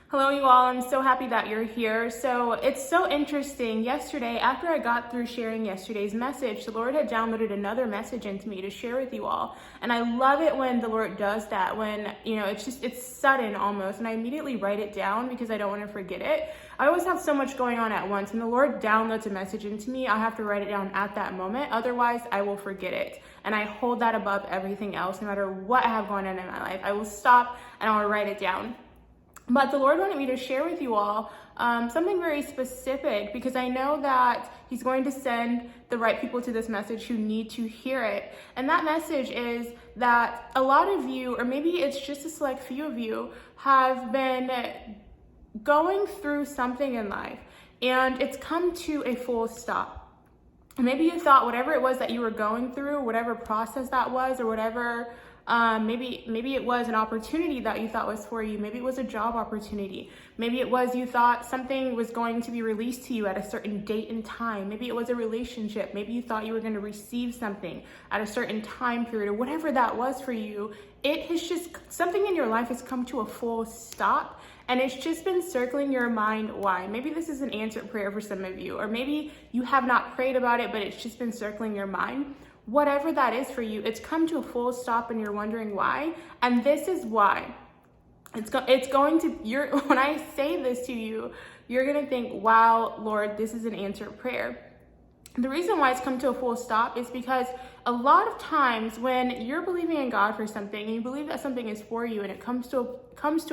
Hello, you all. I'm so happy that you're here. So it's so interesting. Yesterday, after I got through sharing yesterday's message, the Lord had downloaded another message into me to share with you all. And I love it when the Lord does that, when, it's sudden almost. And I immediately write it down because I don't want to forget it. I always have so much going on at once. When the Lord downloads a message into me, I have to write it down at that moment. Otherwise, I will forget it. And I hold that above everything else, no matter what I have going on in my life. I will stop and I will write it down. But the Lord wanted me to share with you all something very specific, because I know that He's going to send the right people to this message who need to hear it. And that message is that a lot of you, or maybe it's just a select few of you, have been going through something in life and it's come to a full stop. Maybe you thought whatever it was that you were going through, whatever process that was, or whatever maybe it was an opportunity that you thought was for you. Maybe it was a job opportunity. Maybe it was you thought something was going to be released to you at a certain date and time. Maybe it was a relationship. Maybe you thought you were going to receive something at a certain time period, or whatever that was for you. It has just, something in your life has come to a full stop, and it's just been circling your mind why. Maybe this is an answered prayer for some of you, or maybe you have not prayed about it, but it's just been circling your mind. Whatever that is for you, it's come to a full stop and you're wondering why. And this is why. When I say this to you, you're going to think, wow, Lord, this is an answered prayer. The reason why it's come to a full stop is because a lot of times when you're believing in God for something and you believe that something is for you and it comes to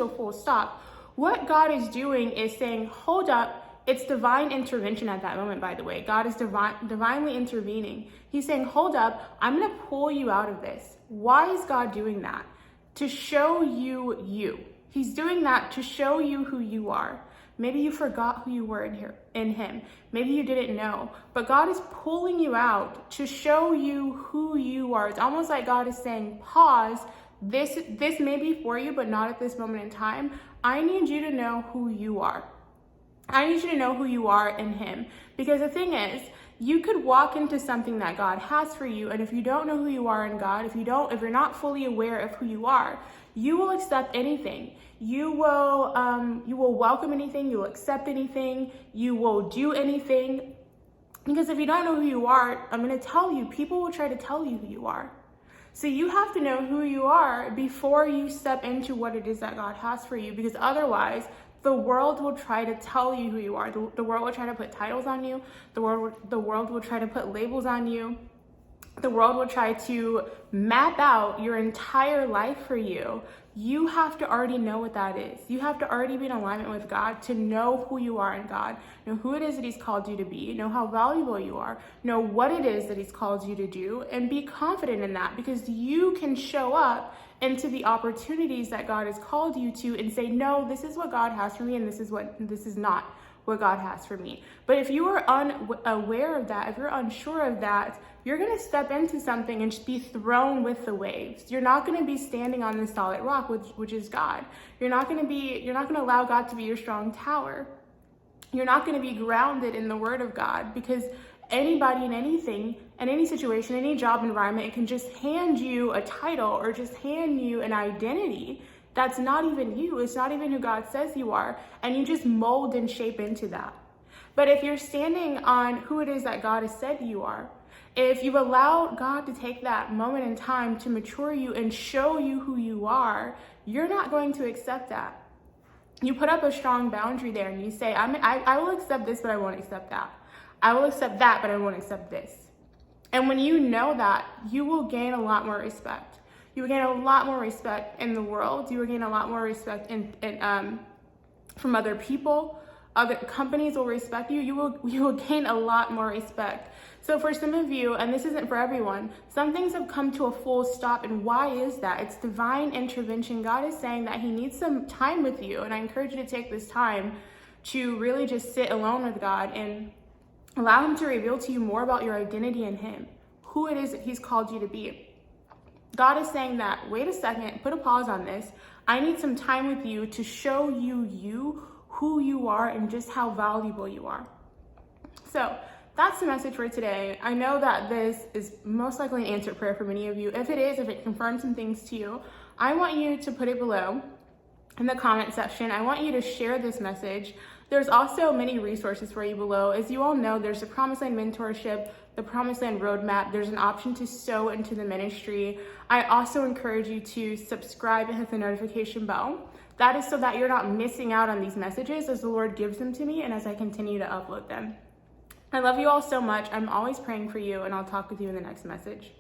a full stop, what God is doing is saying, hold up. It's divine intervention at that moment, by the way. God is divinely intervening. He's saying, hold up, I'm going to pull you out of this. Why is God doing that? To show you you. He's doing that to show you who you are. Maybe you forgot who you were in Him. Maybe you didn't know. But God is pulling you out to show you who you are. It's almost like God is saying, pause. This may be for you, but not at this moment in time. I need you to know who you are. I need you to know who you are in Him. Because the thing is, you could walk into something that God has for you, and if you don't know who you are in God, if you're not fully aware of who you are, you will accept anything. You will welcome anything, you will accept anything, you will do anything. Because if you don't know who you are, I'm going to tell you, people will try to tell you who you are. So you have to know who you are before you step into what it is that God has for you, because otherwise, the world will try to tell you who you are. The world will try to put titles on you. The world will try to put labels on you. The world will try to map out your entire life for you. You have to already know what that is. You have to already be in alignment with God to know who you are in God, know who it is that He's called you to be, know how valuable you are, know what it is that He's called you to do, and be confident in that, because you can show up into the opportunities that God has called you to and say, no, this is what God has for me, and this is not what God has for me. But if you are unaware of that, if you're unsure of that, you're going to step into something and just be thrown with the waves. You're not going to be standing on the solid rock, which is God. You're not going to allow God to be your strong tower. You're not going to be grounded in the Word of God, because anybody and anything, in any situation, any job environment, it can just hand you a title or just hand you an identity that's not even you. It's not even who God says you are. And you just mold and shape into that. But if you're standing on who it is that God has said you are, if you've allowed God to take that moment in time to mature you and show you who you are, you're not going to accept that. You put up a strong boundary there and you say, I will accept this, but I won't accept that. I will accept that, but I won't accept this. And when you know that, you will gain a lot more respect. You will gain a lot more respect in the world. You will gain a lot more respect from other people. Other companies will respect you. You will gain a lot more respect. So for some of you, and this isn't for everyone, some things have come to a full stop. And why is that? It's divine intervention. God is saying that He needs some time with you. And I encourage you to take this time to really just sit alone with God and allow Him to reveal to you more about your identity in Him, who it is that He's called you to be. God is saying that, wait a second, put a pause on this. I need some time with you to show you, who you are, and just how valuable you are. So that's the message for today. I know that this is most likely an answered prayer for many of you. If it is, if it confirms some things to you, I want you to put it below. in the comment section. I want you to share this message. There's also many resources for you below. As you all know, there's the Promised Land Mentorship, the Promised Land Roadmap. There's an option to sow into the ministry. I also encourage you to subscribe and hit the notification bell. That is so that you're not missing out on these messages as the Lord gives them to me and as I continue to upload them. I love you all so much. I'm always praying for you, and I'll talk with you in the next message.